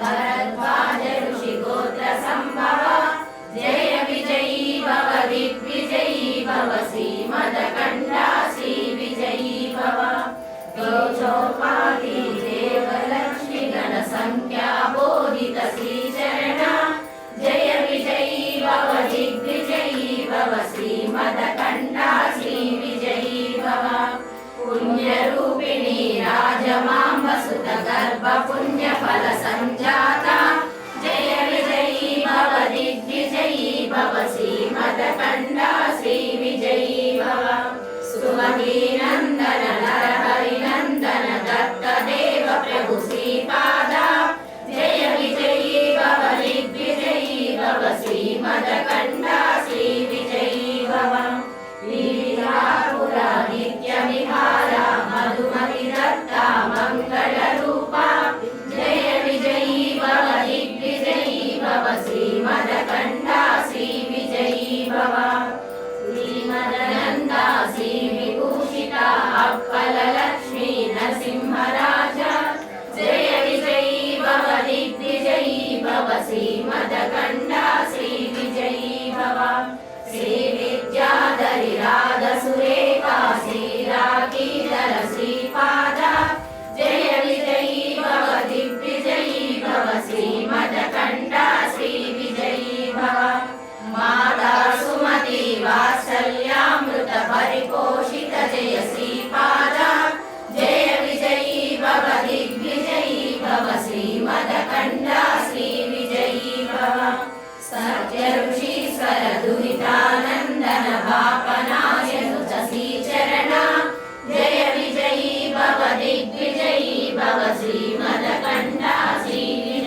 भरद्वाज ऋषिगोत्र संभव जय विजयी भव दिग्विजयी भव श्रीमदकण्ठा श्रीविजयी भव तेजोपाधि देवलक्ष्मी गणसंख्या बोधित श्रीचरण जय विजयी भव दिग्विजयी भव श्रीमदकण्ठा श्रीविजयी भव पुण्यरूपिणी राजमाम्ब सुत गर्भ पुण्यफल संजाता जय विजयी भव दिग्विजयी भव श्रीमदकण्ठा श्रीविजयी भव सुमतीनन्द